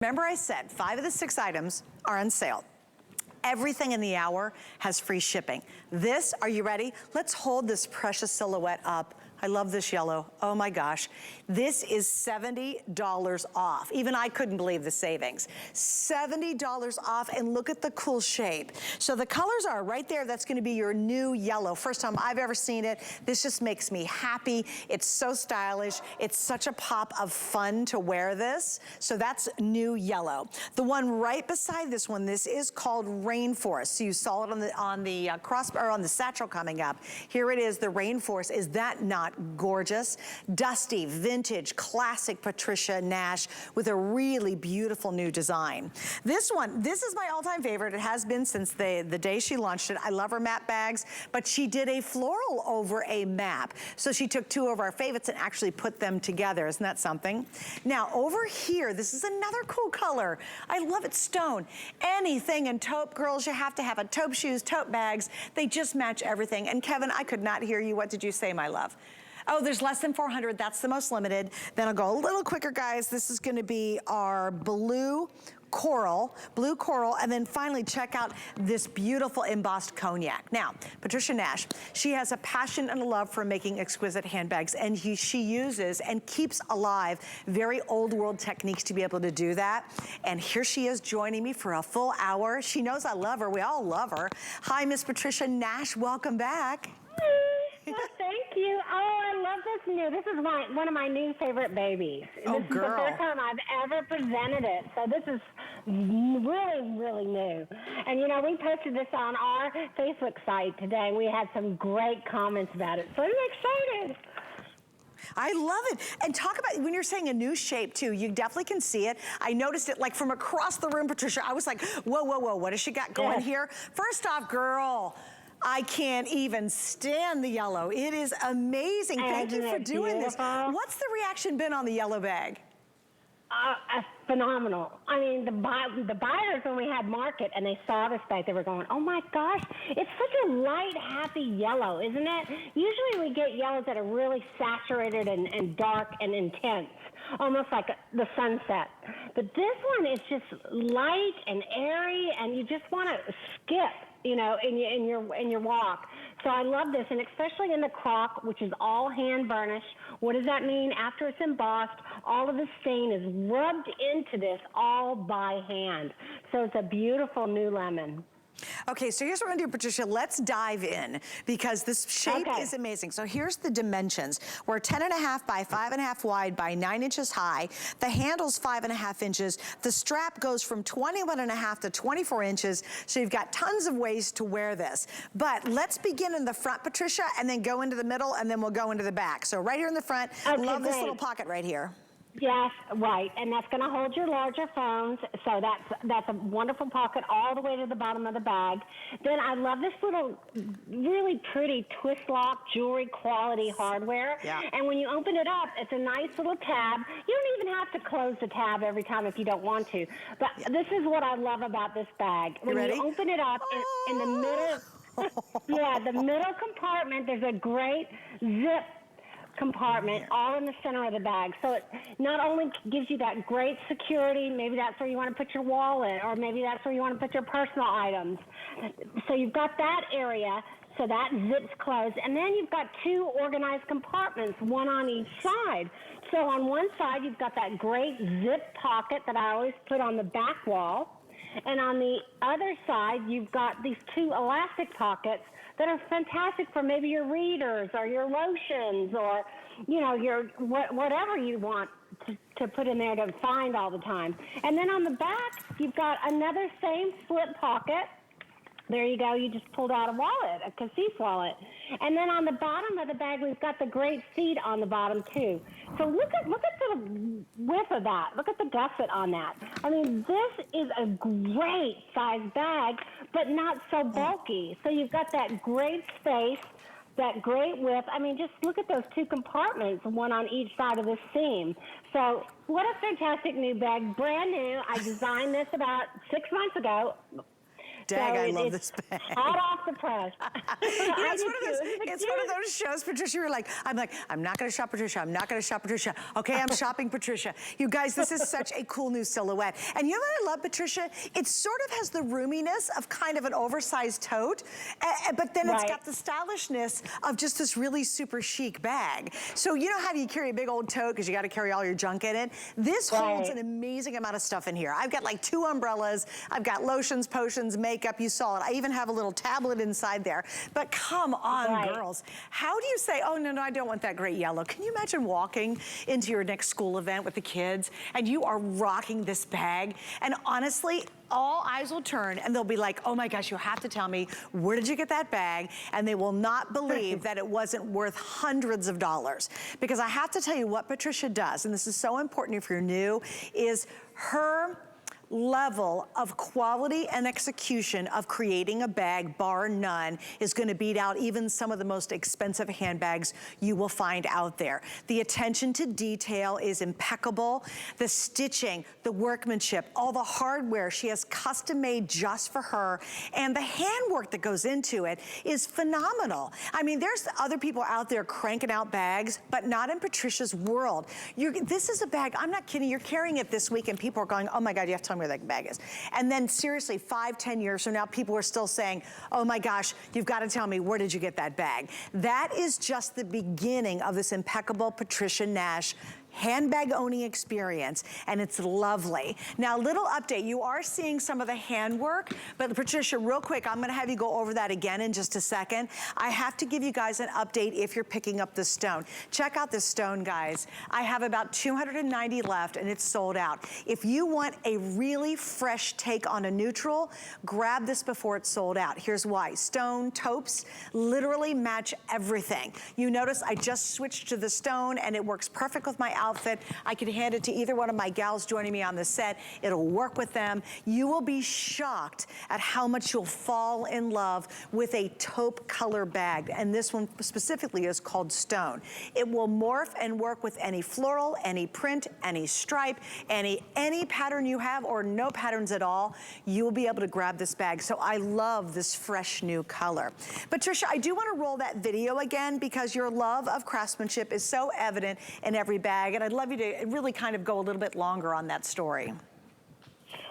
Remember I said 5 of the 6 items are on sale. Everything in the hour has free shipping. This, are you ready? Let's hold this precious silhouette up. I love this yellow. Oh my gosh. This is $70 off. Even I couldn't believe the savings. $70 off, and look at the cool shape. So the colors are right there. That's gonna be your new yellow. First time I've ever seen it. This just makes me happy. It's so stylish. It's such a pop of fun to wear this. So that's new yellow. The one right beside this one, this is called Rainforest. So you saw it on the satchel coming up. Here it is, the Rainforest. Is that not gorgeous? Dusty, vintage, classic Patricia Nash with a really beautiful new design. This one, this is my all-time favorite. It has been since the day she launched it. I love her map bags, but she did a floral over a map. So she took 2 of our favorites and actually put them together. Isn't that something? Now over here, this is another cool color. I love it, stone. Anything in taupe, girls, you have to have a taupe shoes, taupe bags. They just match everything. And Kevin, I could not hear you. What did you say, my love? Oh, there's less than 400. That's the most limited. Then I'll go a little quicker, guys. This is gonna be our blue coral, and then finally check out this beautiful embossed cognac. Now, Patricia Nash, she has a passion and a love for making exquisite handbags, and she uses and keeps alive very old world techniques to be able to do that. And here she is joining me for a full hour. She knows I love her. We all love her. Hi, Miss Patricia Nash. Welcome back. Well, thank you. Oh, I love this new. This is one of my new favorite babies. Oh, this girl. is the first time I've ever presented it. So this is really, really new. And, you know, we posted this on our Facebook site today, and we had some great comments about it. So I'm excited. I love it. And talk about, when you're saying a new shape too, you definitely can see it. I noticed it like from across the room, Patricia. I was like, whoa, whoa, whoa, what has she got going here? First off, girl, I can't even stand the yellow. It is amazing. Thank you for doing this. What's the reaction been on the yellow bag? Phenomenal. I mean, the buyers, when we had market and they saw this bag, they were going, oh my gosh, it's such a light, happy yellow, isn't it? Usually we get yellows that are really saturated and dark and intense, almost like the sunset. But this one is just light and airy, and you just want to skip, you know, in your walk. So I love this, and especially in the crock, which is all hand burnished. What does that mean? After it's embossed, all of the stain is rubbed into this all by hand. So it's a beautiful new lemon. Okay, so here's what we're gonna do, Patricia. Let's dive in, because this shape is amazing. So here's the dimensions. We're 10.5 by 5.5 wide by 9 inches high. The handle's 5.5 inches. The strap goes from 21.5 to 24 inches. So you've got tons of ways to wear this. But let's begin in the front, Patricia, and then go into the middle, and then we'll go into the back. So right here in the front, love this little pocket right here. Yes, right, and that's going to hold your larger phones, so that's a wonderful pocket all the way to the bottom of the bag. Then I love this little really pretty twist lock jewelry quality hardware. Yeah. And when you open it up, it's a nice little tab. You don't even have to close the tab every time if you don't want to. But this is what I love about this bag. When you open it up in the middle, the middle compartment, there's a great zip compartment all in the center of the bag. So it not only gives you that great security, maybe that's where you want to put your wallet, or maybe that's where you want to put your personal items. So you've got that area, so that zips closed. And then you've got 2 organized compartments, one on each side. So on one side, you've got that great zip pocket that I always put on the back wall. And on the other side, you've got these 2 elastic pockets that are fantastic for maybe your readers or your lotions, or, you know, your whatever you want to put in there to find all the time. And then on the back, you've got another same slip pocket. There you go. You just pulled out a wallet, a cassette wallet. And then on the bottom of the bag, we've got the great seat on the bottom too. So look at the width of that. Look at the gusset on that. I mean, this is a great size bag, but not so bulky. So you've got that great space, that great width. I mean, just look at those 2 compartments, one on each side of this seam. So what a fantastic new bag, brand new. I designed this about 6 months ago. Dang, So I love this bag. Hot off the press. It's one of those shows, Patricia, you're like, I'm not gonna shop Patricia, I'm not gonna shop Patricia. Okay, I'm shopping Patricia. You guys, this is such a cool new silhouette. And you know what I love, Patricia? It sort of has the roominess of kind of an oversized tote, but then it's got the stylishness of just this really super chic bag. So you know how you carry a big old tote because you gotta carry all your junk in it? This holds an amazing amount of stuff in here. I've got like 2 umbrellas, I've got lotions, potions, makeup, you saw it. I even have a little tablet inside there. But come on, girls. How do you say, oh, no, I don't want that great yellow? Can you imagine walking into your next school event with the kids and you are rocking this bag? And honestly, all eyes will turn and they'll be like, oh my gosh, you have to tell me, where did you get that bag? And they will not believe that it wasn't worth hundreds of dollars. Because I have to tell you what Patricia does, and this is so important if you're new, is her level of quality and execution of creating a bag, bar none, is gonna beat out even some of the most expensive handbags you will find out there. The attention to detail is impeccable. The stitching, the workmanship, all the hardware she has custom made just for her, and the handwork that goes into it is phenomenal. I mean, there's other people out there cranking out bags, but not in Patricia's world. This is a bag, I'm not kidding, you're carrying it this week and people are going, oh my God, you have to tell me where that bag is. And then seriously, 5-10 years from now, people are still saying, oh my gosh, you've got to tell me, where did you get that bag? That is just the beginning of this impeccable Patricia Nash handbag owning experience, and it's lovely. Now, little update, you are seeing some of the handwork, but Patricia, real quick, I'm gonna have you go over that again in just a second. I have to give you guys an update if you're picking up the stone. Check out this stone, guys. I have about 290 left, and it's sold out. If you want a really fresh take on a neutral, grab this before it's sold out. Here's why. Stone totes literally match everything. You notice I just switched to the stone, and it works perfect with my outfit. I could hand it to either one of my gals joining me on the set. It'll work with them. You will be shocked at how much you'll fall in love with a taupe color bag. And this one specifically is called Stone. It will morph and work with any floral, any print, any stripe, any pattern you have or no patterns at all. You will be able to grab this bag. So I love this fresh new color. Patricia, I do want to roll that video again because your love of craftsmanship is so evident in every bag. And I'd love you to really kind of go a little bit longer on that story.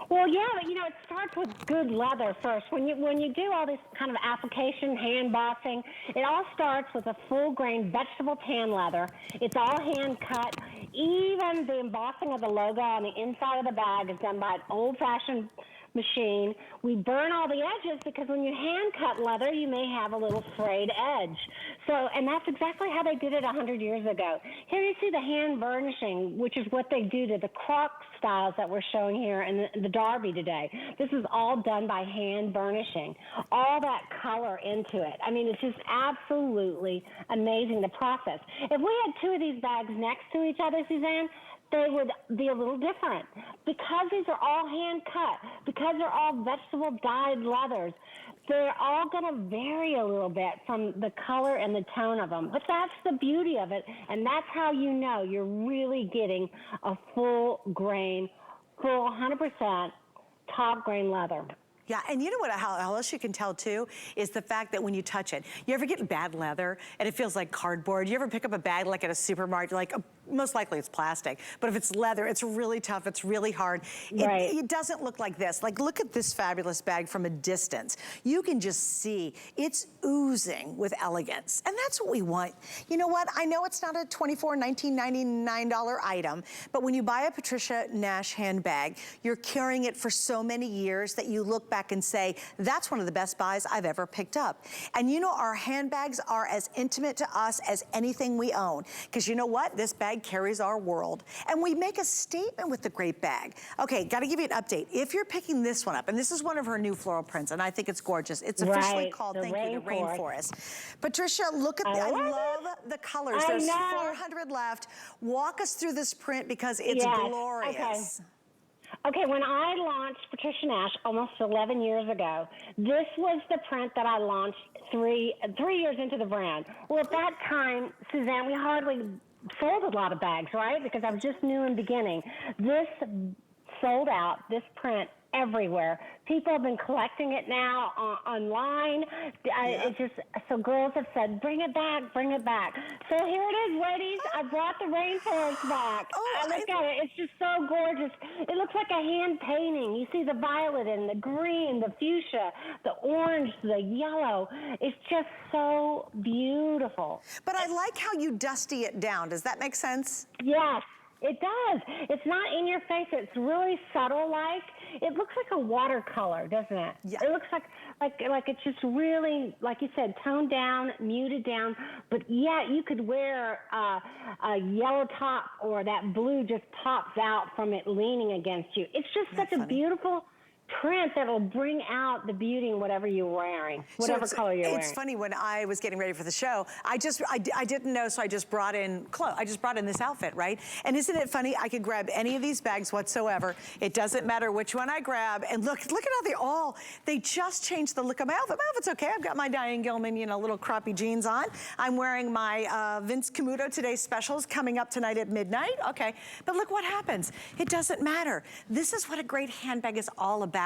Well, yeah, you know, it starts with good leather first. When you do all this kind of application, hand bossing, it all starts with a full-grain vegetable tan leather. It's all hand-cut. Even the embossing of the logo on the inside of the bag is done by an old-fashioned machine. We burn all the edges because when you hand cut leather, you may have a little frayed edge. So, and that's exactly how they did it 100 years ago. Here you see the hand burnishing, which is what they do to the croc styles that we're showing here in the Darby today. This is all done by hand burnishing. All that color into it. I mean, it's just absolutely amazing, the process. If we had 2 of these bags next to each other, Suzanne, they would be a little different. Because these are all hand cut, because they're all vegetable dyed leathers, they're all gonna vary a little bit from the color and the tone of them. But that's the beauty of it, and that's how you know you're really getting a full grain, full 100% top grain leather. Yeah, and you know what, how else you can tell too, is the fact that when you touch it, you ever get bad leather and it feels like cardboard? You ever pick up a bag like at a supermarket, like most likely it's plastic, but if it's leather, it's really tough, it's really hard. Right. It doesn't look like this. Like, look at this fabulous bag from a distance. You can just see it's oozing with elegance, and that's what we want. You know what, I know it's not a $24, $19.99 item, but when you buy a Patricia Nash handbag, you're carrying it for so many years that you look back and say, that's one of the best buys I've ever picked up. And you know, our handbags are as intimate to us as anything we own, because you know what, this bag carries our world. And we make a statement with the great bag. Okay, gotta give you an update. If you're picking this one up, and this is one of her new floral prints, and I think it's gorgeous. It's officially called, thank you, the Rainforest. Patricia, look at, I love the colors. There's 400 left. Walk us through this print because it's glorious. Okay, when I launched Patricia Nash almost 11 years ago, this was the print that I launched three years into the brand. Well, at that time, Suzanne, we hardly sold a lot of bags, right? Because I was just new and beginning. This sold out, this print, everywhere. People have been collecting it now online. It's just, so girls have said, bring it back, bring it back. So here it is, ladies. I brought the rainforest back. Look at it. It's just so gorgeous. It looks like a hand painting. You see the violet and the green, the fuchsia, the orange, the yellow. It's just so beautiful. But I like how you dusty it down. Does that make sense? Yes. It does. It's not in your face. It's really subtle like. It looks like a watercolor, doesn't it? Yeah. It looks like it's just really, like you said, toned down, muted down, but yet you could wear a yellow top or that blue just pops out from it leaning against you. It's just such a beautiful print that'll bring out the beauty in whatever you're wearing, whatever color you're wearing. It's funny, when I was getting ready for the show, I didn't know, so I just brought in clothes. I just brought in this outfit, right? And isn't it funny? I could grab any of these bags whatsoever. It doesn't matter which one I grab. And look at how they just changed the look of my outfit. My outfit's okay. I've got my Diane Gilman, little croppy jeans on. I'm wearing my Vince Camuto Today's Specials coming up tonight at midnight. Okay, but look what happens. It doesn't matter. This is what a great handbag is all about.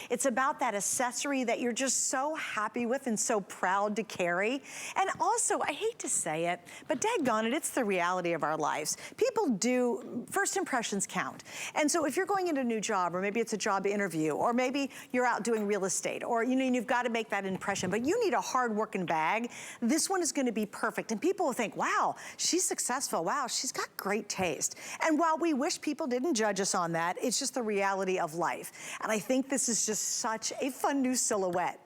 It's about that accessory that you're just so happy with and so proud to carry. And also, I hate to say it, but daggone it, it's the reality of our lives. People do, first impressions count. And so if you're going into a new job, or maybe it's a job interview, or maybe you're out doing real estate, or you've got to make that impression, but you need a hard-working bag, this one is going to be perfect. And people will think, wow, she's successful. Wow, she's got great taste. And while we wish people didn't judge us on that, it's just the reality of life. And I think this is just such a fun new silhouette.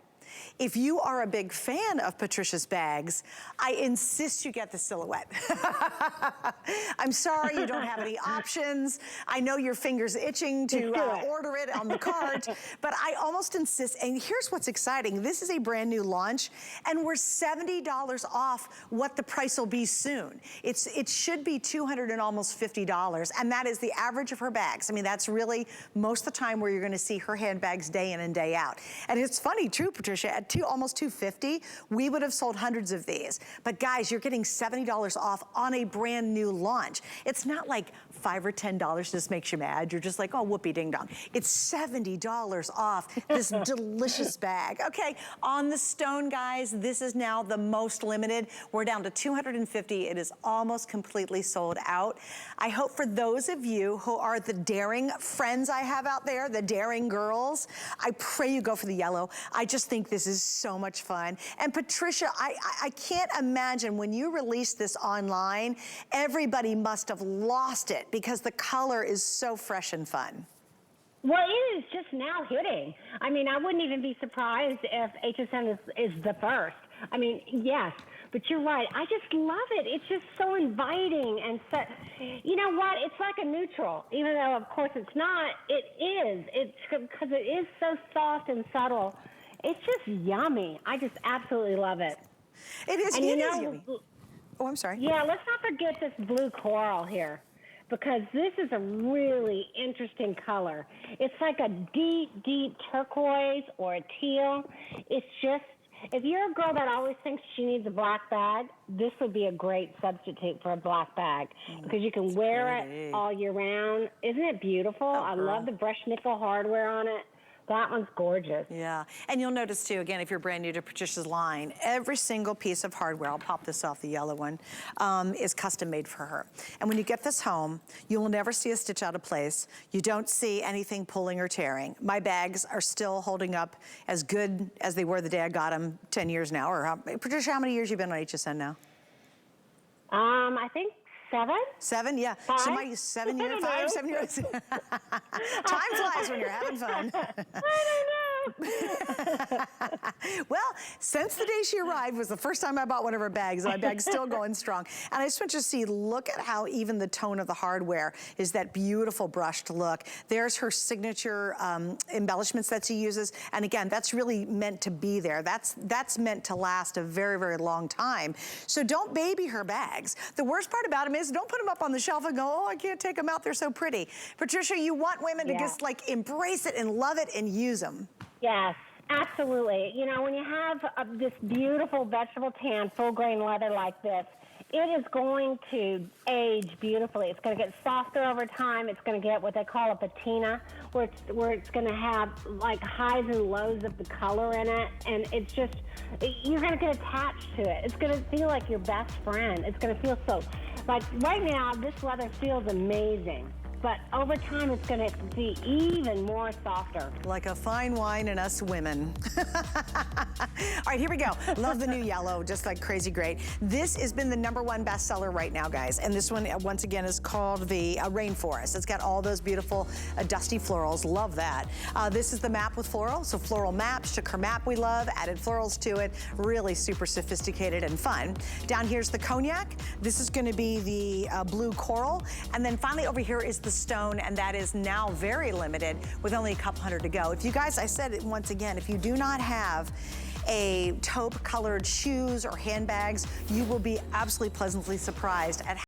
If you are a big fan of Patricia's bags, I insist you get the silhouette. I'm sorry you don't have any options. I know your finger's itching to order it on the cart, but I almost insist. And here's what's exciting. This is a brand new launch, and we're $70 off what the price will be soon. It should be $200 and almost $50, and that is the average of her bags. I mean, that's really most of the time where you're gonna see her handbags day in and day out. And it's funny, too, Patricia, at almost $250, we would have sold hundreds of these. But guys, you're getting $70 off on a brand new launch. It's not like $5 or $10 just makes you mad. You're just like, oh, whoopee ding dong. It's $70 off this delicious bag. Okay, on the stone, guys, this is now the most limited. We're down to 250. It is almost completely sold out. I hope for those of you who are the daring friends I have out there, the daring girls, I pray you go for the yellow. I just think this is so much fun. And Patricia, I can't imagine when you released this online, everybody must have lost it because the color is so fresh and fun. Well, it is just now hitting. I mean, I wouldn't even be surprised if HSN is the first. I mean, yes, but you're right. I just love it. It's just so inviting and so, you know what? It's like a neutral, even though of course it's not. It is. It's because it is so soft and subtle. It's just yummy. I just absolutely love it. It is. And it is yummy. Oh, I'm sorry. Yeah, let's not forget this blue coral here, because this is a really interesting color. It's like a deep, deep turquoise or a teal. It's just, if you're a girl that always thinks she needs a black bag, this would be a great substitute for a black bag because you can wear it all year round. Isn't it beautiful? I love the brushed nickel hardware on it. That one's gorgeous. Yeah, and you'll notice too, again, if you're brand new to Patricia's line, every single piece of hardware, I'll pop this off, the yellow one, is custom made for her. And when you get this home, you will never see a stitch out of place. You don't see anything pulling or tearing. My bags are still holding up as good as they were the day I got them 10 years now. Or Patricia, how many years you been on HSN now? I think 7? 7, yeah. 5? So my 7 years, 5, 7 years. Time flies when you're having fun. I don't know. Well, since the day she arrived was the first time I bought one of her bags. My bag's still going strong. And I just want you to see, look at how even the tone of the hardware is that beautiful brushed look. There's her signature embellishments that she uses. And again, that's really meant to be there. That's meant to last a very, very long time. So don't baby her bags. The worst part about them is don't put them up on the shelf and go, oh, I can't take them out. They're so pretty. Patricia, you want women to just like embrace it and love it and use them. Yes, absolutely. You know, when you have this beautiful vegetable tan, full grain leather like this, it is going to age beautifully. It's going to get softer over time. It's going to get what they call a patina, where it's going to have like highs and lows of the color in it, and it's just, you're going to get attached to it. It's going to feel like your best friend. It's going to feel so, like right now, this leather feels amazing. But over time, it's going to be even more softer. Like a fine wine in us women. All right, here we go. Love the new yellow, just like crazy great. This has been the #1 bestseller right now, guys. And this one, once again, is called the Rainforest. It's got all those beautiful dusty florals. Love that. This is the map with floral. So floral map, Shakur map we love, added florals to it. Really super sophisticated and fun. Down here's the cognac. This is going to be the blue coral. And then finally over here is the stone, and that is now very limited with only a couple hundred to go. If you guys, I said it once again, if you do not have a taupe colored shoes or handbags, you will be absolutely pleasantly surprised at